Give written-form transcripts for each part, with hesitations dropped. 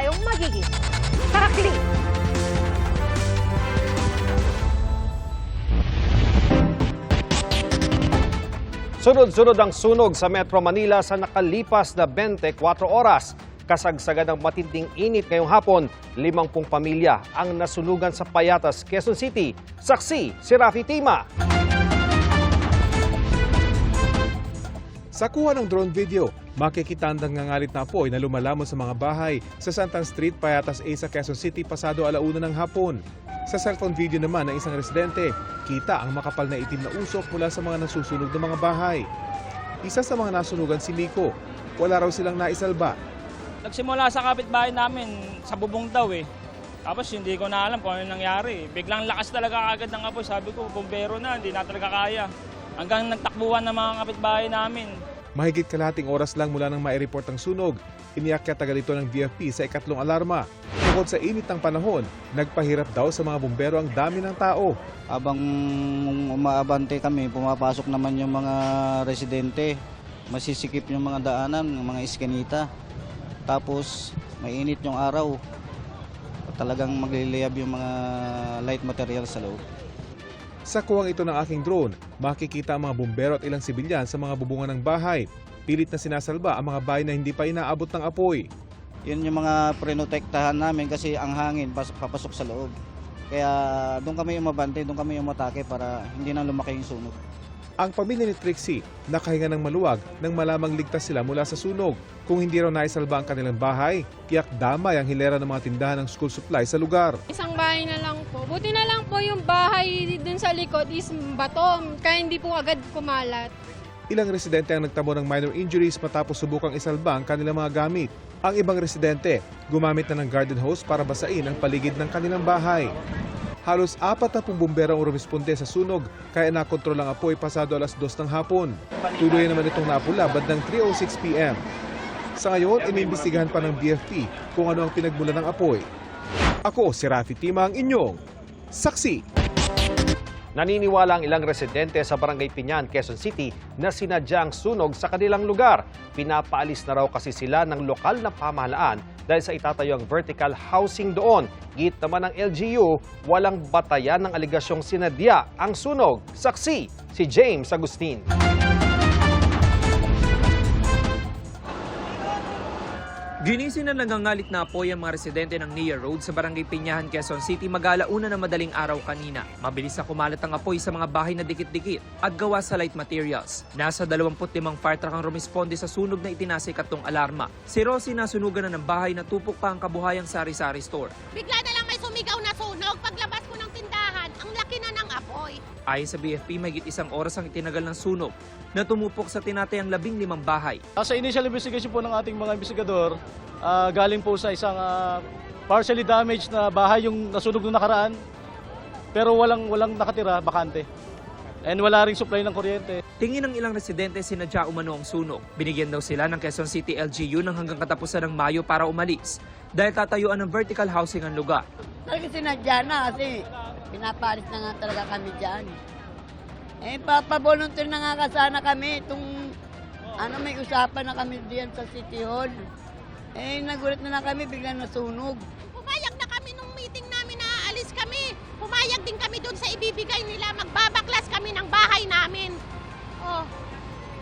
tayong magiging sarakli. Sunod-sunod ang sunog sa Metro Manila sa nakalipas na 24 oras. Kasagsagan ng matinding init ngayong hapon, 50 pamilya ang nasunugan sa Payatas, Quezon City. Saksi si Rafi Tima. Sa kuha ng drone video, makikita ang nangangalit na apoy na lumalamon sa mga bahay sa Santan Street, Payatas A sa Quezon City pasado 1:00 ng hapon. Sa cellphone video naman ng isang residente, kita ang makapal na itim na usok mula sa mga nasusunog na mga bahay. Isa sa mga nasunugan si Miko. Wala raw silang naisalba. Nagsimula sa kapitbahay namin, sa bubong daw eh. Tapos hindi ko na alam kung ano nangyari. Biglang lakas talaga agad ng apoy. Sabi ko, bumbero na, hindi na talaga kaya. Hanggang nagtakbuhan ng mga kapitbahay namin. Mahigit kalahating oras lang mula nang mai-report ang sunog, iniakyat agad ito ng VFP sa ikatlong alarma. Bukod sa init ng panahon, nagpahirap daw sa mga bumbero ang dami ng tao. Habang umaabante kami, pumapasok naman yung mga residente. Masisikip yung mga daanan, yung mga iskanita. Tapos mainit yung araw. Talagang magliliyab yung mga light material sa loob. Sa kuwang ito ng aking drone, makikita ang mga bumbero at ilang sibilyan sa mga bubungan ng bahay. Pilit na sinasalba ang mga bahay na hindi pa inaabot ng apoy. Yun yung mga prinotektahan namin kasi ang hangin papasok sa loob. Kaya doon kami umabante, doon kami umatake para hindi na lumaki yung sunog. Ang pamilya ni Trixie nakahinga ng maluwag nang malamang ligtas sila mula sa sunog. Kung hindi raw naisalba ang kanilang bahay, tiyak damay ang hilera ng mga tindahan ng school supply sa lugar. Isang bahay na lang po. Buti na lang po yung bahay dun sa likod is bato, kaya hindi po agad kumalat. Ilang residente ang nagtamo ng minor injuries matapos subukang isalba ang kanilang mga gamit. Ang ibang residente gumamit na ng garden hose para basain ang paligid ng kanilang bahay. Halos 40 bumbero ang rumisponde sa sunog kaya nakontrol ang apoy pasado 2:00 ng hapon. Tuloy naman itong napula bandang 3:06 p.m. Sa ngayon, inimbestigahan pa ng BFP kung ano ang pinagmulan ng apoy. Ako si Rafi Tima, ang inyong saksi. Naniniwala ang ilang residente sa Barangay Piñan, Quezon City na sinadya ang sunog sa kanilang lugar. Pinapaalis na raw kasi sila ng lokal na pamahalaan dahil sa itatayong vertical housing doon. Git naman ng LGU, walang batayan ng aligasyong sinadya ang sunog. Saksi si James Agustin. Ginising na nagangalit na apoy ang mga residente ng Nia Road sa Barangay Piñahan, Quezon City mag-alauna ng madaling araw kanina. Mabilis na kumalat ang apoy sa mga bahay na dikit-dikit at gawa sa light materials. Nasa 25 fire truck ang rumisponde sa sunog na itinasik at alarma. Si Rosie nasunugan na ng bahay na tupok pa ang kabuhayang sari-sari store. Bigla na lang may sumigaw na sunog. Paglabas ko ng tindahan, ang laki na ng apoy. Ayon sa BFP, mahigit isang oras ang itinagal ng sunog na tumupok sa tinatayang 15 bahay. Sa initial investigation po ng ating mga investigador, galing po sa isang partially damaged na bahay yung nasunog noong nakaraan, pero walang nakatira, bakante. And wala ring supply ng kuryente. Tingin ng ilang residente sinadya umano ang sunog. Binigyan daw sila ng Quezon City LGU ng hanggang katapusan ng Mayo para umalis dahil tatayuan ng vertical housing ang lugar. Talaga sinadya na kasi pinapalis na nga talaga kami dyan. Papavolunteer na nga kasana kami itong may usapan na kami diyan sa City Hall. Nagulat na lang kami, biglang nasunog. Pumayag na kami nung meeting namin na aalis kami. Pumayag din kami doon sa ibibigay nila. Magbabaklas kami ng bahay namin. Oh.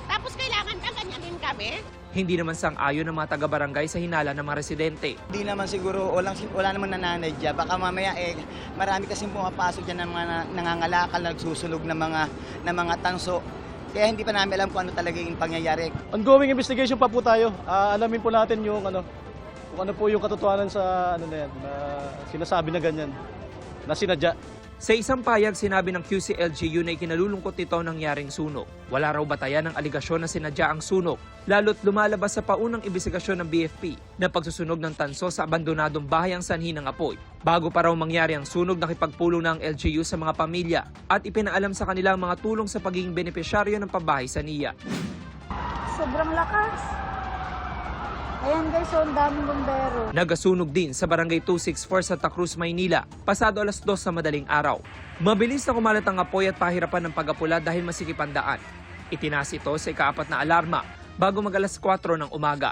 Tapos kailangan kaganyanin kami. Hindi naman sang-ayon ng mga taga-barangay sa hinala ng mga residente. Hindi naman siguro, wala naman nananadya. Baka mamaya marami kasing pumapasok dyan ng mga nangangalakal, nagsusunog ng mga tanso. Kaya hindi pa namin alam kung ano talaga yung pangyayari. Ongoing investigation pa po tayo. Alamin po natin yung kung ano po yung katotohanan sa na sinasabi na ganyan, na sinadya. Sa isang payag, sinabi ng QCLGU na ikinalulungkot nito ang nangyaring sunog. Wala raw batayan ng aligasyon na sinadya ang sunog, lalo't lumalabas sa paunang imbestigasyon ng BFP na pagsusunog ng tanso sa abandonadong bahay ang sanhi ng apoy. Bago pa raw mangyari ang sunog, nakipagpulong na ang LGU sa mga pamilya at ipinaalam sa kanila ang mga tulong sa pagiging benepisyaryo ng pabahay sa NIA. Sobrang lakas. Ayan guys, so ang daming bumbero. Nagasunog din sa Barangay 264 Santa Cruz, Maynila, pasado 2:00 sa madaling araw. Mabilis na kumalat ang apoy at pahirapan ng pag-apula dahil masikip ang daan. Itinas ito sa ika-4 na alarma bago mag-4 ng umaga.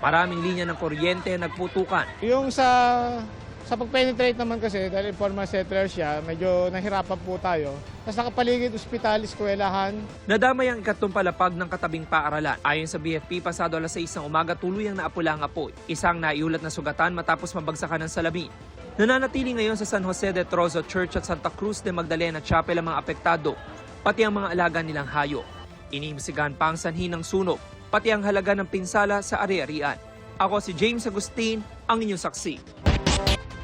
Maraming linya ng kuryente ang nagputukan. Yung sa pag-penetrate naman kasi, dahil informal settler siya, medyo nahirapan po tayo. Tapos nakapaligid, ospital, eskwelahan. Nadamay ang ikatlong palapag ng katabing paaralan. Ayon sa BFP, pasado alas 6 ng umaga tuluyang naapula ang apoy. Isang naiulat na sugatan matapos mabagsakan ng salamin. Nananatili ngayon sa San Jose de Trozo Church at Santa Cruz de Magdalena Chapel ang mga apektado, pati ang mga alaga nilang hayop. Iniimbestigahan pa ang sanhi ng sunog, pati ang halaga ng pinsala sa ari-arian. Ako si James Agustin, ang inyong saksi.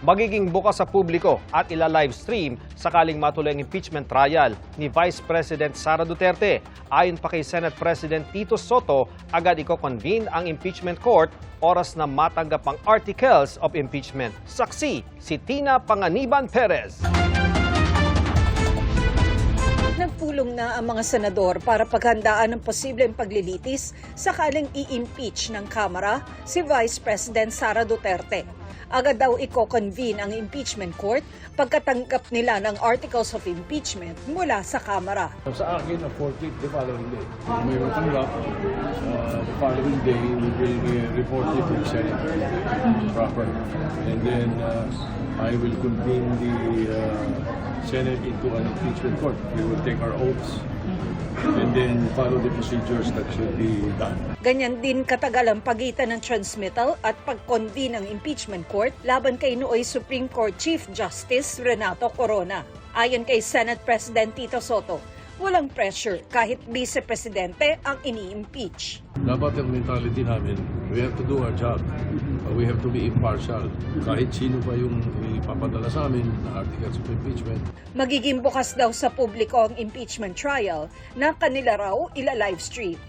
Magiging bukas sa publiko at ila-livestream sakaling matuloy ang impeachment trial ni Vice President Sara Duterte. Ayon pa kay Senate President Tito Soto, agad iko-convene ang impeachment court oras na matanggap ang articles of impeachment. Saksi, si Tina Panganiban Perez. Nagpulong na ang mga senador para paghandaan ng posibleng paglilitis sakaling i-impeach ng Kamara si Vice President Sara Duterte. Agad daw i-convene ang impeachment court pagkatanggap nila ng articles of impeachment mula sa Kamara. Sa akin, the 14th, the following day. Kung may matanggap, the following day, we will report it to the Senate proper. And then, I will convene the Senate into an impeachment court. We will take our oaths and then follow the procedures that should be done. Ganyan din katagal ang pagitan ng transmittal at pag-convene ng impeachment court laban kay nooy Supreme Court Chief Justice Renato Corona. Ayon kay Senate President Tito Soto, walang pressure kahit vice-presidente ang ini-impeach. Dapat ang mentality namin, we have to do our job. We have to be impartial. Kahit sino pa yung ipapadala sa amin na articles of impeachment. Magiging bukas daw sa publiko ang impeachment trial na kanila raw ila-livestream.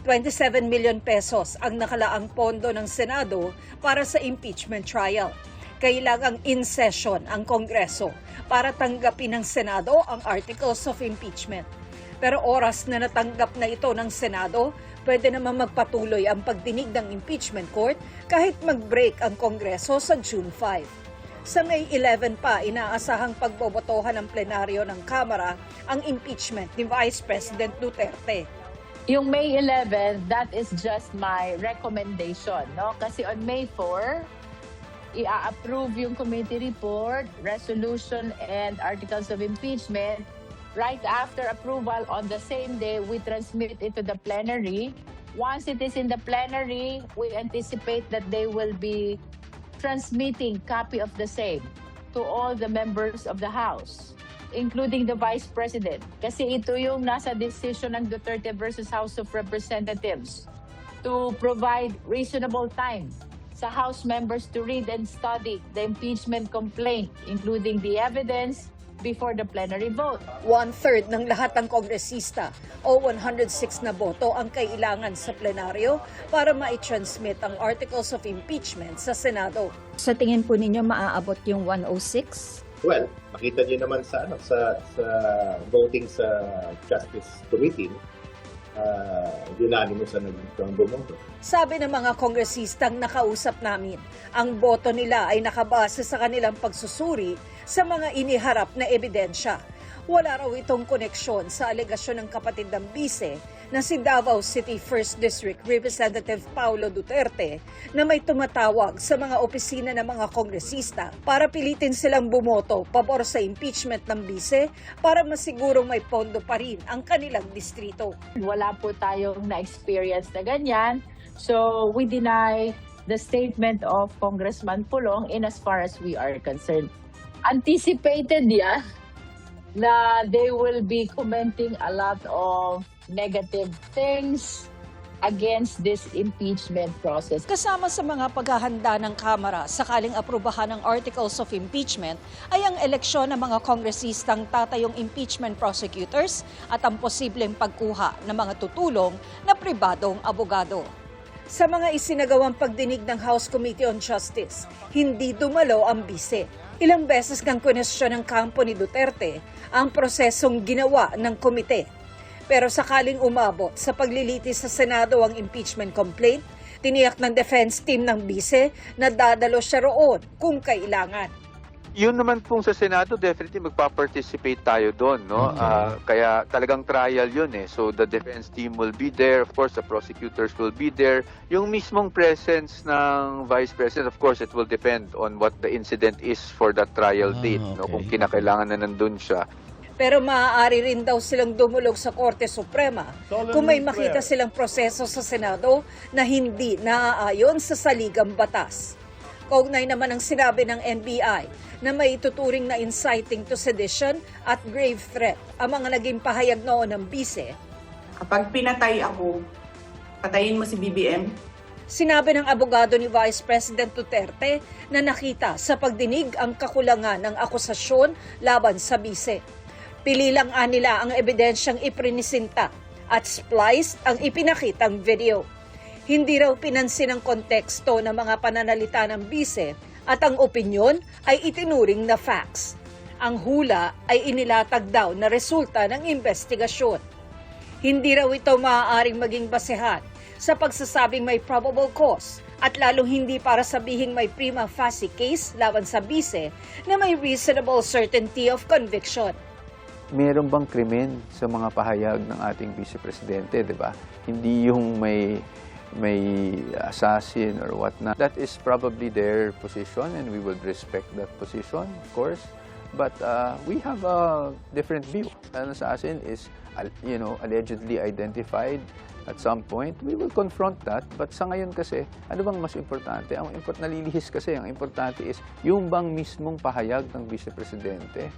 27 million pesos ang nakalaang pondo ng Senado para sa impeachment trial. Kailangang in session ang Kongreso para tanggapin ng Senado ang articles of impeachment. Pero oras na natanggap na ito ng Senado, pwede naman magpatuloy ang pagdinig ng impeachment court kahit mag-break ang Kongreso sa June 5. Sa May 11 pa, inaasahang pagbobotohan ng plenaryo ng Kamara ang impeachment ni Vice President Duterte. Yung May 11, that is just my recommendation, no? Kasi on May 4, i-approve yung committee report, resolution, and articles of impeachment. Right after approval, on the same day, we transmit it to the plenary. Once it is in the plenary, we anticipate that they will be transmitting copy of the same to all the members of the House, including the Vice President. Kasi ito yung nasa decision ng Duterte versus House of Representatives to provide reasonable time sa House members to read and study the impeachment complaint, including the evidence, before the plenary vote. 1/3 ng lahat ng kongresista o 106 na boto ang kailangan sa plenaryo para ma-transmit ang articles of impeachment sa Senado. Sa tingin po ninyo maaabot yung 106? Well, makita niyo naman sa voting sa Justice Committee, unanimous ang bumoto. Sabi ng mga kongresistang nakausap namin, ang boto nila ay nakabase sa kanilang pagsusuri sa mga iniharap na ebidensya. Wala raw itong koneksyon sa alegasyon ng kapatid ng bise na si Davao City 1st District Representative Paulo Duterte na may tumatawag sa mga opisina ng mga kongresista para pilitin silang bumoto pabor sa impeachment ng bise para masigurong may pondo pa rin ang kanilang distrito. Wala po tayong na-experience na ganyan, so we deny the statement of Congressman Pulong in as far as we are concerned. Anticipated yan na they will be commenting a lot of negative things against this impeachment process. Kasama sa mga paghahanda ng Kamara sakaling aprubahan ng articles of impeachment ay ang eleksyon ng mga kongresistang tatayong impeachment prosecutors at ang posibleng pagkuha ng mga tutulong na pribadong abogado. Sa mga isinagawang pagdinig ng House Committee on Justice, hindi dumalo ang bise. Ilang beses kang kwestiyon ng kampo ni Duterte ang prosesong ginawa ng komite. Pero sakaling umabot sa paglilitis sa Senado ang impeachment complaint, tiniyak ng defense team ng bise na dadalo siya roon kung kailangan. Yun naman pong sa Senado, definitely magpa-participate tayo doon, no? Kaya talagang trial yun eh. So the defense team will be there, of course the prosecutors will be there. Yung mismong presence ng Vice President, of course it will depend on what the incident is for that trial date, no? Kung kinakailangan na nandun siya. Pero maaari rin daw silang dumulog sa Korte Suprema kung may makita silang proseso sa Senado na hindi naaayon sa saligang batas. Kaugnay naman ang sinabi ng NBI na may ituturing na inciting to sedition at grave threat ang mga naging pahayag noon ng bise. Kapag pinatay ako, patayin mo si BBM? Sinabi ng abogado ni Vice President Duterte na nakita sa pagdinig ang kakulangan ng akusasyon laban sa bise. Pili lang nila ang ebidensyang iprinisinta at spliced ang ipinakitang video. Hindi raw pinansin ang konteksto ng mga pananalita ng bise at ang opinyon ay itinuring na facts. Ang hula ay inilatag daw na resulta ng investigasyon. Hindi raw ito maaaring maging basehan sa pagsasabing may probable cause at lalong hindi para sabihing may prima facie case laban sa bise na may reasonable certainty of conviction. Meron bang krimen sa mga pahayag ng ating Vice Presidente, di ba? Hindi yung may assassin or whatnot. That is probably their position and we would respect that position, of course. But we have a different view. An assassin is, allegedly identified at some point. We will confront that. But sa ngayon kasi, ano bang mas importante? Ang nalilihis kasi, ang importante is yung bang mismong pahayag ng Vice Presidente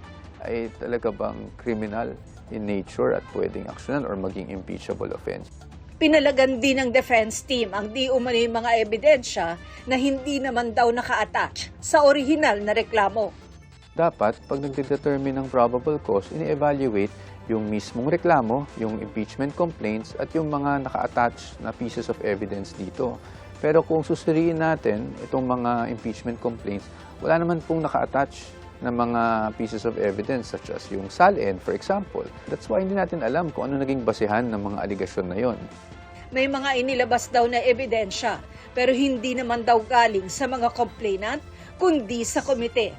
ay talaga bang criminal in nature at pwedeng aksyonan or maging impeachable offense. Pinalagan din ng defense team ang di umano'y mga ebidensya na hindi naman daw naka-attach sa orihinal na reklamo. Dapat, pag nagdetermine ng probable cause, ini-evaluate yung mismong reklamo, yung impeachment complaints, at yung mga naka-attach na pieces of evidence dito. Pero kung susuriin natin itong mga impeachment complaints, wala naman pong naka-attach na mga pieces of evidence such as yung SALN, for example. That's why hindi natin alam kung ano naging basehan ng mga aligasyon na yon. May mga inilabas daw na ebidensya, pero hindi naman daw galing sa mga complainant, kundi sa komite.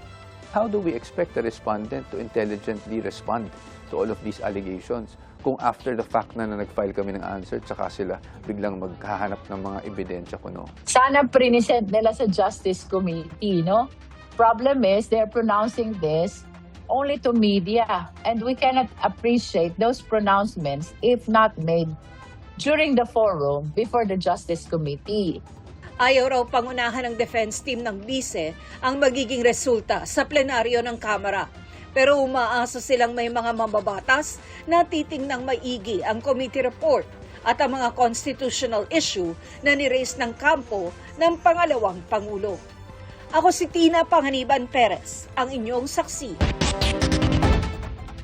How do we expect the respondent to intelligently respond to all of these allegations kung after the fact na nag-file kami ng answer, tsaka sila biglang maghahanap ng mga ebidensya kuno? Sana present nila sa Justice Committee, no? Problem is, they're pronouncing this only to media, and we cannot appreciate those pronouncements if not made during the forum before the Justice Committee. Ayaw raw pangunahan ng defense team ng bise ang magiging resulta sa plenaryo ng Kamara. Pero umaasa silang may mga mambabatas na titingnang maigi ang committee report at ang mga constitutional issue na ni-raise ng kampo ng pangalawang Pangulo. Ako si Tina Panganiban Perez, ang inyong saksi.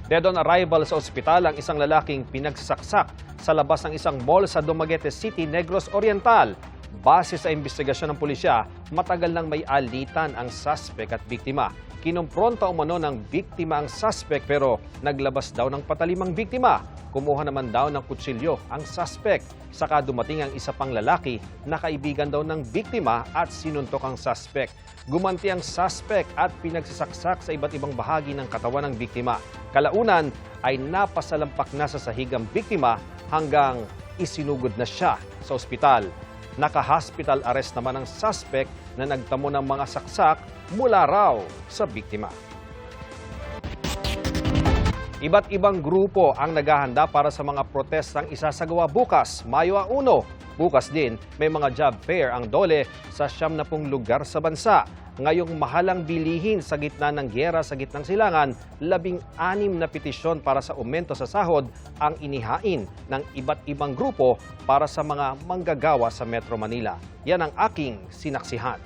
Dead on arrival sa ospital ang isang lalaking pinagsaksak sa labas ng isang mall sa Dumaguete City, Negros Oriental. Base sa investigasyon ng pulisya, matagal nang may alitan ang suspect at biktima. Kinumpronta umano ng biktima ang suspect pero naglabas daw ng patalimang biktima. Kumuha naman daw ng kutsilyo ang suspect. Saka dumating ang isa pang lalaki na kaibigan daw ng biktima at sinuntok ang suspect. Gumanti ang suspect at pinagsasaksak sa iba't ibang bahagi ng katawan ng biktima. Kalaunan ay napasalampak na sa sahig ang biktima hanggang isinugod na siya sa ospital. Naka-hospital arrest naman ang suspect na nagtamo ng mga saksak mula raw sa biktima. Iba't ibang grupo ang naghahanda para sa mga protestang isasagawa bukas, Mayo 1. Bukas din, may mga job fair ang DOLE sa 70 lugar sa bansa. Ngayong mahalang bilihin sa gitna ng gyera sa gitnang silangan, 16 na petisyon para sa aumento sa sahod ang inihain ng iba't ibang grupo para sa mga manggagawa sa Metro Manila. Yan ang aking sinaksihan.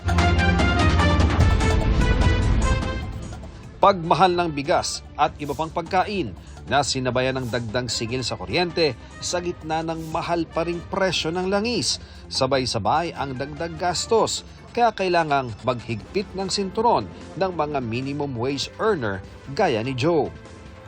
Pagmahal ng bigas at iba pang pagkain na sinabayan ng dagdang singil sa kuryente sa gitna ng mahal pa ring presyo ng langis. Sabay-sabay ang dagdag gastos. Kaya kailangang maghigpit ng sinturon ng mga minimum wage earner gaya ni Joe.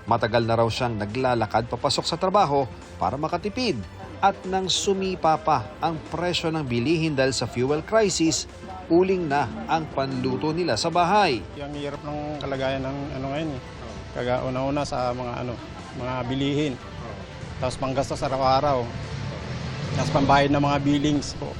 Matagal na raw siyang naglalakad papasok sa trabaho para makatipid. At nang sumipa pa ang presyo ng bilihin dahil sa fuel crisis, uling na ang panluto nila sa bahay. Yung hirap ng kalagayan ng ngayon eh. Una-una sa mga bilihin. Tapos panggastos araw-araw. Tapos pambayad ng mga billings po.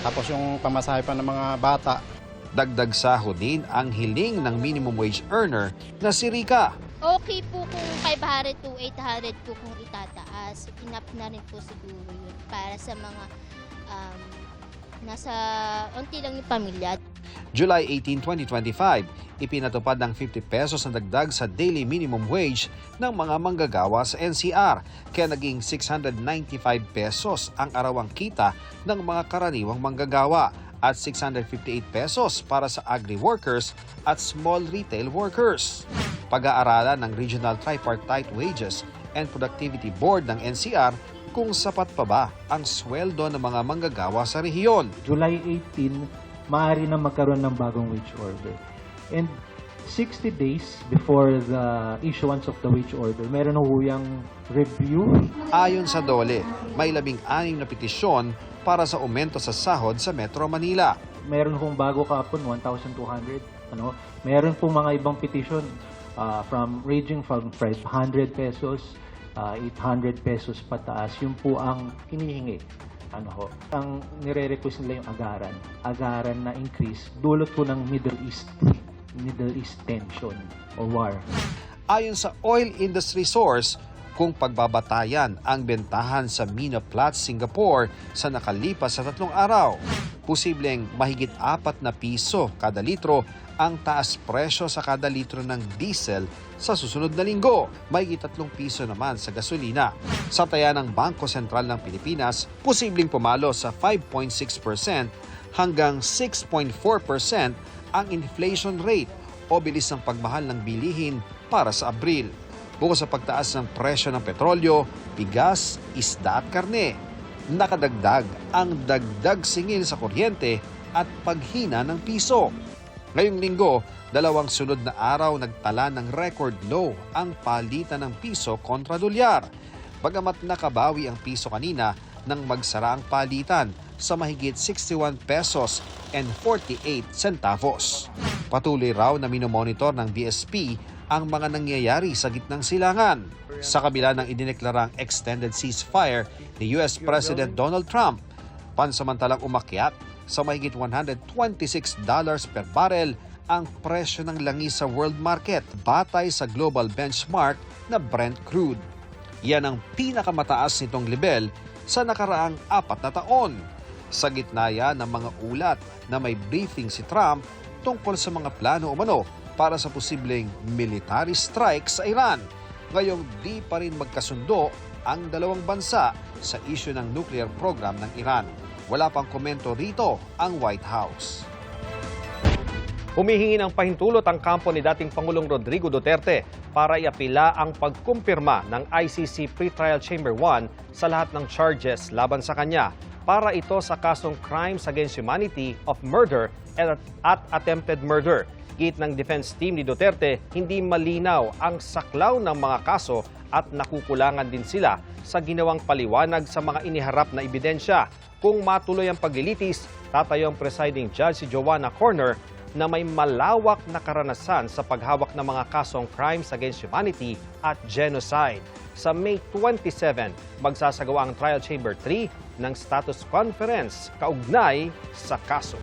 Tapos yung pamasahe pa ng mga bata. Dagdag sahod din ang hiling ng minimum wage earner na si Rica. Okay po kung 500 to 800 po kung itataas. Enough na rin po siguro yun para sa mga nasa unti lang yung pamilya. July 18, 2025, ipinatupad ng 50 pesos na dagdag sa daily minimum wage ng mga manggagawa sa NCR, kaya naging 695 pesos ang arawang kita ng mga karaniwang manggagawa at 658 pesos para sa agri-workers at small retail workers. Pag-aaralan ng Regional Tripartite Wages and Productivity Board ng NCR kung sapat pa ba ang sweldo ng mga manggagawa sa rehiyon. July 18, maaari na magkaroon ng bagong wage order. And 60 days before the issuance of the wage order, meron huyang review. Ayon sa DOLE, may 16 na petisyon para sa aumento sa sahod sa Metro Manila. Meron hong bago kahapon, 1,200. Meron pong mga ibang petition ranging from 500 pesos, 800 pesos pataas. Yun po ang hinihingi. Ang nire-request nila yung agaran na increase dulot po ng Middle East tension o war. Ayon sa oil industry source, kung pagbabatayan ang bentahan sa Mina Flats, Singapore sa nakalipas sa 3 araw, posibleng mahigit 4 na piso kada litro ang taas presyo sa kada litro ng diesel sa susunod na linggo. Mahigit 3 piso naman sa gasolina. Sa taya ng Bangko Sentral ng Pilipinas, posibleng pumalo sa 5.6% hanggang 6.4% ang inflation rate o bilis ng pagmahal ng bilihin para sa Abril. Bukod sa pagtaas ng presyo ng petrolyo, bigas, isda at karne, nakadagdag ang dagdag singil sa kuryente at paghina ng piso. Ngayong linggo, 2 sunod na araw nagtala ng record low ang palitan ng piso kontra dolyar. Bagamat nakabawi ang piso kanina nang magsara ang palitan sa mahigit 61 pesos and 48 centavos. Patuloy raw na minomonitor ng BSP ang mga nangyayari sa gitnang silangan. Sa kabila ng idineklarang extended ceasefire ni US President Donald Trump, pansamantalang umakyat sa mahigit $126 per barrel ang presyo ng langis sa world market batay sa global benchmark na Brent crude. Yan ang pinakamataas nitong level sa nakaraang 4 na taon. Sa gitna yan ng mga ulat na may briefing si Trump tungkol sa mga plano umano para sa posibleng military strike sa Iran. Ngayong di pa rin magkasundo ang dalawang bansa sa isyu ng nuclear program ng Iran. Wala pang komento rito ang White House. Humihingi ng pahintulot ang kampo ni dating Pangulong Rodrigo Duterte para iapila ang pagkumpirma ng ICC Pretrial Chamber 1 sa lahat ng charges laban sa kanya para ito sa kasong crimes against humanity of murder at attempted murder. Git ng defense team ni Duterte, hindi malinaw ang saklaw ng mga kaso at nakukulangan din sila sa ginawang paliwanag sa mga iniharap na ebidensya. Kung matuloy ang paglilitis, tatayo ang presiding judge si Joanna Corner na may malawak na karanasan sa paghawak ng mga kasong crimes against humanity at genocide. Sa May 27, magsasagawa ang Trial Chamber 3 ng status conference kaugnay sa kaso.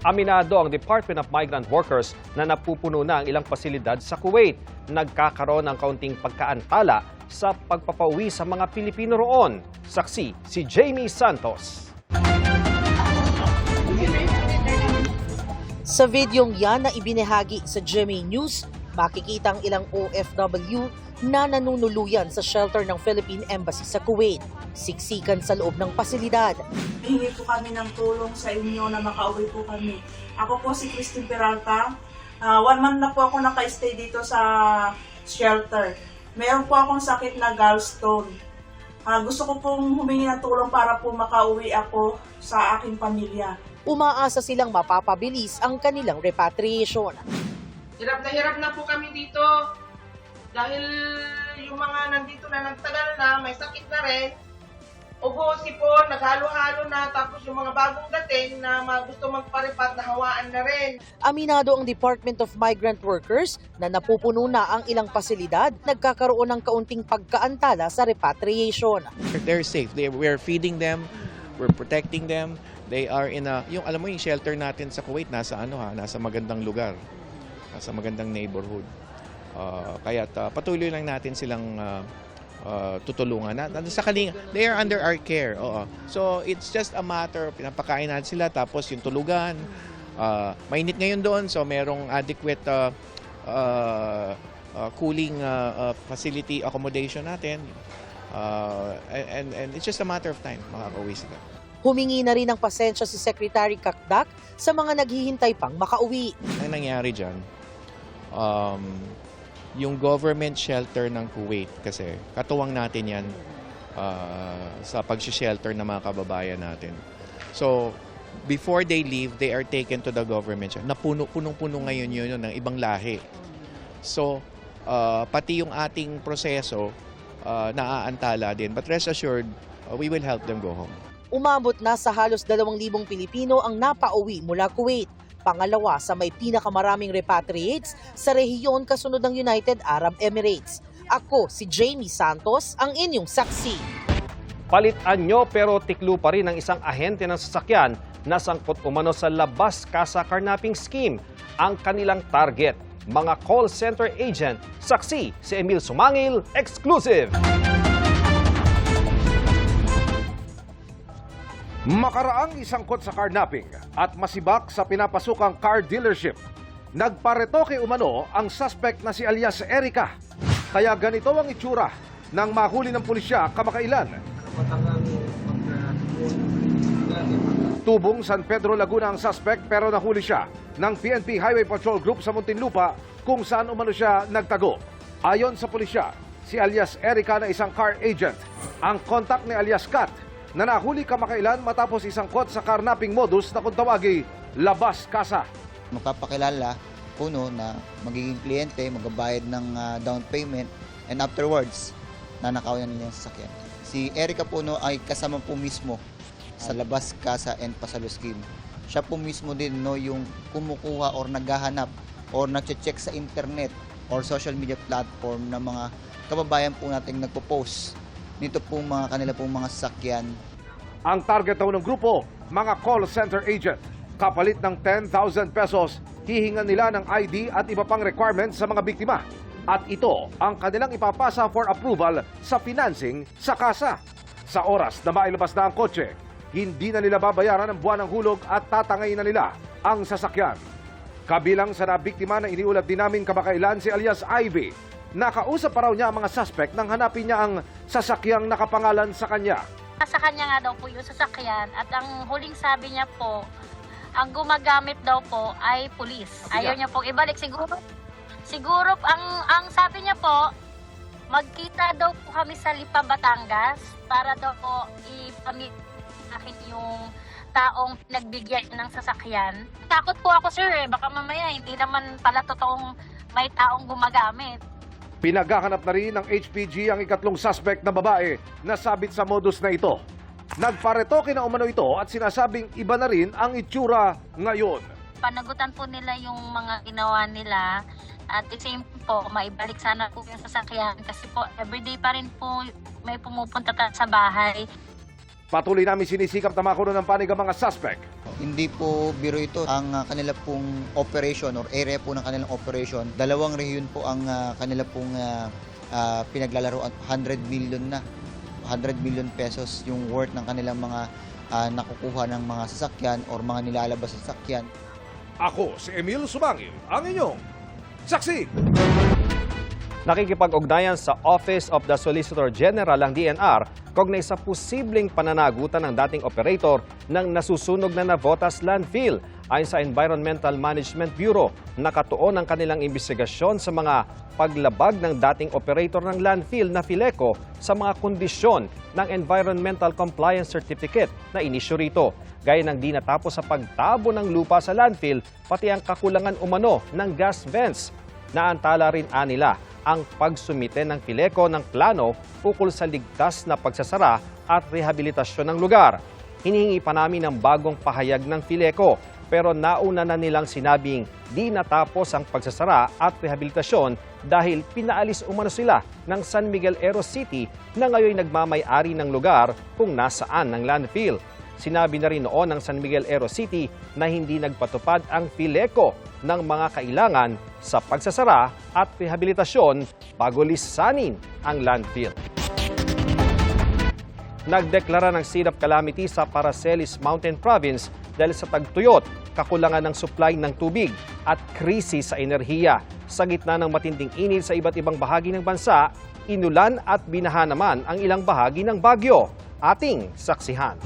Aminado ang Department of Migrant Workers na napupuno na ang ilang pasilidad sa Kuwait. Nagkakaroon ng kaunting pagkaantala sa pagpapauwi sa mga Pilipino roon. Saksi si Jamie Santos. Sa videong yan na ibinahagi sa GMA News, makikita ang ilang OFW na nanunuluyan sa shelter ng Philippine Embassy sa Kuwait. Siksikan sa loob ng pasilidad. Hingi po kami ng tulong sa inyo na makauwi po kami. Ako po si Christine Peralta. 1 month na po ako naka-stay dito sa shelter. Meron po akong sakit na gallstone. Gusto ko pong humingi ng tulong para po makauwi ako sa aking pamilya. Umaasa silang mapapabilis ang kanilang repatriation. Hirap na po kami dito dahil yung mga nandito na nagtagal na, may sakit na rin. Ubusi po, naghalo-halo na, tapos yung mga bagong dating na gusto magparipat, nahawaan na rin. Aminado ang Department of Migrant Workers na napupuno na ang ilang pasilidad, nagkakaroon ng kaunting pagkaantala sa repatriation. They're safe. We're feeding them, we're protecting them. They are in alam mo yung shelter natin sa Kuwait, nasa magandang lugar, nasa magandang neighborhood. Kaya patuloy lang natin silang tutulungan. They are under our care. Oo. So it's just a matter, pinapakain natin sila, tapos yung tulugan. Mainit ngayon doon, so merong adequate cooling facility accommodation natin. And it's just a matter of time, makakauwi sila. Humingi na rin ng pasensya si Secretary Kakdak sa mga naghihintay pang makauwi. Ang nangyari dyan, yung government shelter ng Kuwait, kasi katuwang natin yan sa pag-shelter ng mga kababayan natin. So, before they leave, they are taken to the government shelter. Punong-puno ngayon yun ng ibang lahi. So, pati yung ating proseso, naaantala din. But rest assured, we will help them go home. Umabot na sa halos 2,000 Pilipino ang napauwi mula Kuwait. Pangalawa sa may pinakamaraming repatriates sa rehiyon kasunod ng United Arab Emirates. Ako si Jamie Santos, ang inyong saksi. Palit anyo pero tiklo pa rin ang isang ahente ng sasakyan na sangkot umano sa labas kasa carnapping scheme. Ang kanilang target, mga call center agent. Saksi si Emil Sumangil, exclusive. Makaraang isangkot sa carnapping at masibak sa pinapasukang car dealership. Nagparetoke umano ang suspect na si alias Erica. Kaya ganito ang itsura ng mahuli ng pulisya kamakailan. Tubong San Pedro, Laguna ang suspect pero nahuli siya ng PNP Highway Patrol Group sa Muntinlupa kung saan umano siya nagtago. Ayon sa pulisya, si alias Erica na isang car agent. Ang kontak ni alias Kat na nahuli kamakailan matapos isangkot sa carnapping modus na kung tawagi, labas kasa. Magpapakilala puno na magiging kliyente, magbabayad ng down payment, and afterwards, nanakawan niya yung sasakyan. Si Erica Puno ay kasama po mismo sa labas kasa and pasalo scheme. Siya po mismo din yung kumukuha or naghahanap or nagche-check sa internet or social media platform ng mga kababayan po nating nagpo-post nito pong kanila pong mga sasakyan. Ang target daw ng grupo, mga call center agent. Kapalit ng 10,000 pesos, hihingan nila ng ID at iba pang requirements sa mga biktima. At ito ang kanilang ipapasa for approval sa financing sa kasa. Sa oras na mailabas na ang kotse, hindi na nila babayaran ang buwan ng hulog at tatangayin na nila ang sasakyan. Kabilang sa nabiktima na iniulat din namin kamakailan si alias Ivy. Nakausap pa raw niya ang mga suspect nang hanapin niya ang sasakyang nakapangalan sa kanya. Sa kanya nga daw po yung sasakyan at ang huling sabi niya po, ang gumagamit daw po ay pulis. Ayaw niya pong ibalik. Siguro ang sabi niya po, magkita daw po kami sa Lipa, Batangas para daw po ipamit akin yung taong nagbigyan ng sasakyan. Takot po ako, sir, baka mamaya hindi naman pala totoong may taong gumagamit. Pinaghahanap na rin ng HPG ang ikatlong suspect na babae na sabit sa modus na ito. Nagparetoke na umano ito at sinasabing iba na rin ang itsura ngayon. Panagutan po nila yung mga ginawa nila at the same po, maibalik sana po yung sasakyan kasi po everyday pa rin po may pumupunta sa bahay. Patuloy namin sinisikap na makuha ng panig ang mga suspect. Hindi po biro ito. Ang kanila pong operation or area po ng kanilang operation, 2 rehiyon po ang kanila pong pinaglalaro at 100 million na. 100 million pesos yung worth ng kanilang mga nakukuha ng mga sasakyan or mga nilalabas sa sasakyan. Ako si Emil Sumangil, ang inyong saksi. Nakikipag-ugnayan sa Office of the Solicitor General ang DNR kaugnay sa posibleng pananagutan ng dating operator ng nasusunog na Navotas landfill. Ayon sa Environmental Management Bureau, nakatuon ang kanilang imbestigasyon sa mga paglabag ng dating operator ng landfill na Fileco sa mga kondisyon ng Environmental Compliance Certificate na inisyu rito. Gaya ng di natapos sa pagtabo ng lupa sa landfill, pati ang kakulangan umano ng gas vents. Naantala rin anila ang pagsumite ng Fileco ng plano ukol sa ligtas na pagsasara at rehabilitasyon ng lugar. Hinihingi pa namin ng bagong pahayag ng Fileco, pero nauna na nilang sinabing di natapos ang pagsasara at rehabilitasyon dahil pinaalis umano sila ng San Miguel Aero City na ngayon nagmamay-ari ng lugar kung nasaan ng landfill. Sinabi na rin noon ng San Miguel Aero City na hindi nagpatupad ang Fileco ng mga kailangan sa pagsasara at rehabilitasyon bago lisanin ang landfill. Nagdeklara ng state of calamity sa Paracelis Mountain Province dahil sa tagtuyot, kakulangan ng supply ng tubig at krisis sa enerhiya. Sa gitna ng matinding init sa iba't ibang bahagi ng bansa, inulan at binaha naman ang ilang bahagi ng Baguio. Ating saksihan.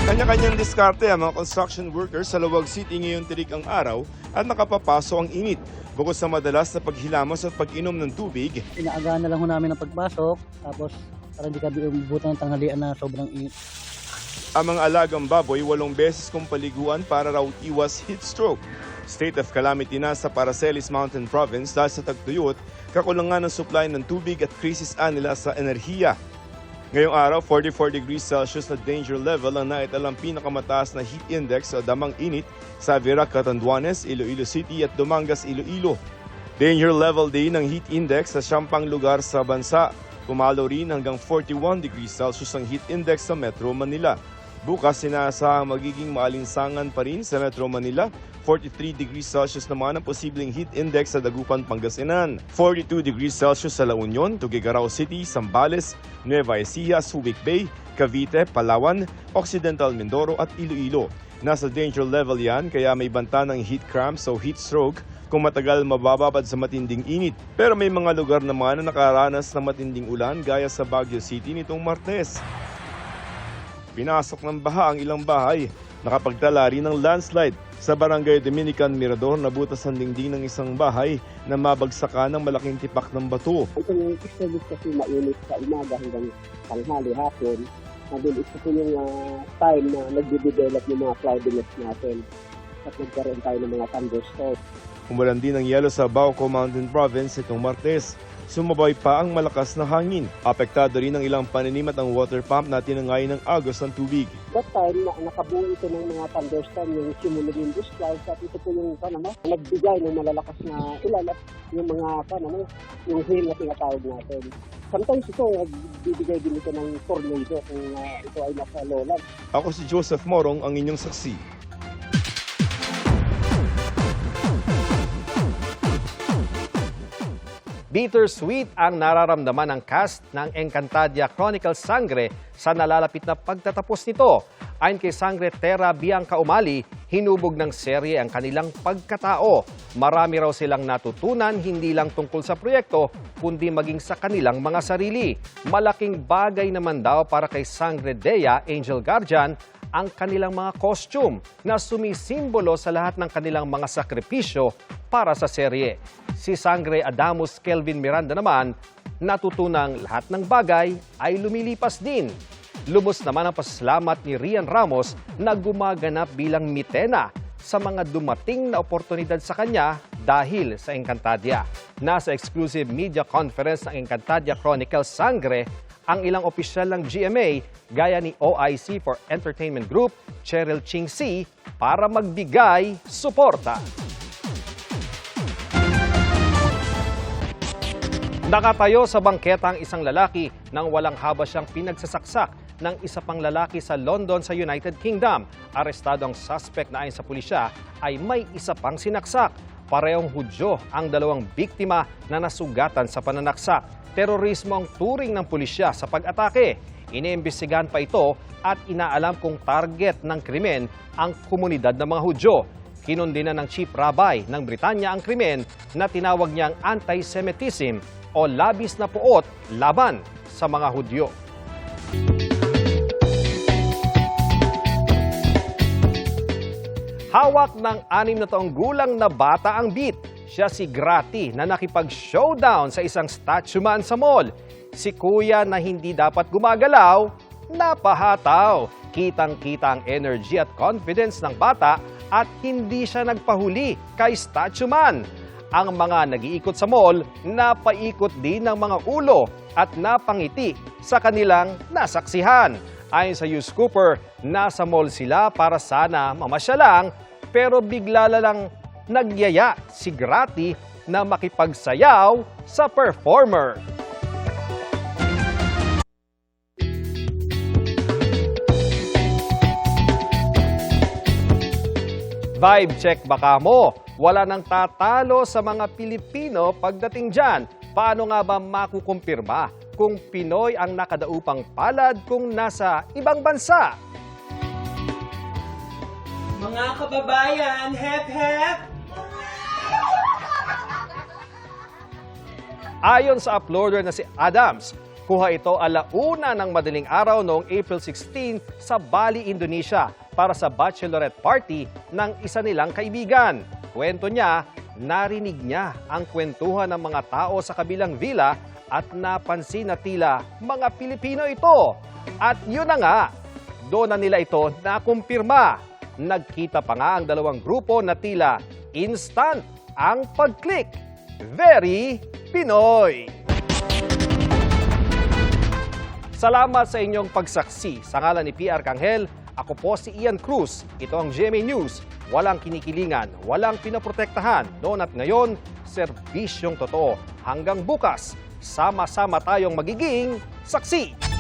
Kanya-kanyang diskarte ang mga construction workers sa Lawag City ngayong tirik ang araw at nakapapaso ang init. Bukod sa madalas na paghilamos at pag-inom ng tubig, inaagahan na lang ho namin ang pagpasok, tapos para hindi kami umibutan ng tanghalian na sobrang init. ang mga alagang baboy 8 beses kong paliguan para raw iwas heat stroke. State of calamity na sa Paracelis Mountain Province dahil sa tagtuyot, kakulangan ng supply ng tubig at krisis nila sa enerhiya. Ngayong araw, 44 degrees Celsius na danger level ang naitalang pinakamataas na heat index sa damang init sa Virac, Catanduanes, Iloilo City at Dumangas, Iloilo. Danger level din ng heat index sa siyang lugar sa bansa. Pumalo rin hanggang 41 degrees Celsius ang heat index sa Metro Manila. Bukas sinasahang magiging maalinsangan pa rin sa Metro Manila. 43 degrees Celsius naman ang posibleng heat index sa Dagupan, Pangasinan. 42 degrees Celsius sa La Union, Tuguegarao City, Zambales, Nueva Ecija, Subic Bay, Cavite, Palawan, Occidental Mindoro at Iloilo. Nasa danger level yan kaya may banta ng heat cramps o heat stroke kung matagal mabababad sa matinding init. Pero may mga lugar naman na nakaranas ng matinding ulan gaya sa Baguio City nitong Martes. Pinasok ng baha ang ilang bahay. Nakapagtala rin ng landslide sa Barangay Dominican Mirador, nabutas ang dingding ng isang bahay na mabagsakan ng malaking tipak ng bato. Itong istorya kasi mainit sa umaga hanggang tanghali hapon. Nandun ito po yung time na nagde-develop ng mga cloudiness natin at nagkaroon tayo ng mga thunderstorms. Umulan din ng yelo sa Bauco Mountain Province itong Martes. Sumabay pa ang malakas na hangin. Apektado rin ang ilang paninim at ang water pump na tinangay ng agos ng tubig. That time, nakabuo ito ng mga thunderstorm, yung cumulonimbus clouds, at ito po yung nagbigay ng malalakas na ulan at yung mga yung hail na tinatawag natin. Sometimes ito, nagbibigay din ito ng tornado kung ito ay nasa lowland. Ako si Joseph Morong, ang inyong saksi. Bittersweet ang nararamdaman ng cast ng Encantadia Chronicles Sangre sa nalalapit na pagtatapos nito. Ayon kay Sangre Terra Bianca Umali, hinubog ng serye ang kanilang pagkatao. Marami raw silang natutunan hindi lang tungkol sa proyekto, kundi maging sa kanilang mga sarili. Malaking bagay naman daw para kay Sangre Dea, Angel Guardian, ang kanilang mga costume na sumisimbolo sa lahat ng kanilang mga sakripisyo para sa serye. Si Sangre Adamus Kelvin Miranda naman, natutunang lahat ng bagay ay lumilipas din. Lubos naman ang pasalamat ni Rian Ramos na gumaganap bilang mitena sa mga dumating na oportunidad sa kanya dahil sa Encantadia. Nasa exclusive media conference ng Encantadia Chronicles Sangre, ang ilang opisyal ng GMA gaya ni OIC for Entertainment Group, Cheryl Ching C, para magbigay suporta. Nakatayo sa bangketa ang isang lalaki nang walang haba siyang pinagsasaksak ng isa pang lalaki sa London sa United Kingdom. Arestado ang suspect na ayon sa pulisya ay may isa pang sinaksak. Parehong Hudyo ang dalawang biktima na nasugatan sa pananaksak. Terorismo ang turing ng pulisya sa pag-atake. Iniimbestigahan pa ito at inaalam kung target ng krimen ang komunidad ng mga Hudyo. Kinundina ng Chief Rabbi ng Britanya ang krimen na tinawag niyang anti-Semitism o labis na puot laban sa mga Hudyo. Hawak ng 6 na taong gulang na bata ang beat. Siya si Grati na nakipag-showdown sa isang statue man sa mall. Si Kuya na hindi dapat gumagalaw, napahataw. Kitang-kita ang energy at confidence ng bata at hindi siya nagpahuli kay statue man. Ang mga nag-iikot sa mall, napaikot din ng mga ulo at napangiti sa kanilang nasaksihan. Ayon sa News Cooper, nasa mall sila para sana mamasya lang, pero bigla lang nagyaya si Grati na makipagsayaw sa performer. Vibe check baka mo. Wala nang tatalo sa mga Pilipino pagdating dyan. Paano nga ba makukumpirma kung Pinoy ang nakadaupang palad kung nasa ibang bansa? Mga kababayan, hep hep! Ayon sa uploader na si Adams, kuha ito alauna ng madaling araw noong April 16 sa Bali, Indonesia para sa bachelorette party ng isa nilang kaibigan. Kwento niya, narinig niya ang kwentuhan ng mga tao sa kabilang villa at napansin na tila mga Pilipino ito. At yun na nga, doon na nila ito nakumpirma. Nagkita pa nga ang dalawang grupo na tila instant ang pag-click. Very Pinoy! Salamat sa inyong pagsaksi. Sa ngalan ni PR Kanghel, ako po si Ian Cruz. Ito ang GMA News. Walang kinikilingan, walang pinoprotektahan. Noon at ngayon, serbisyong totoo. Hanggang bukas, sama-sama tayong magiging saksi.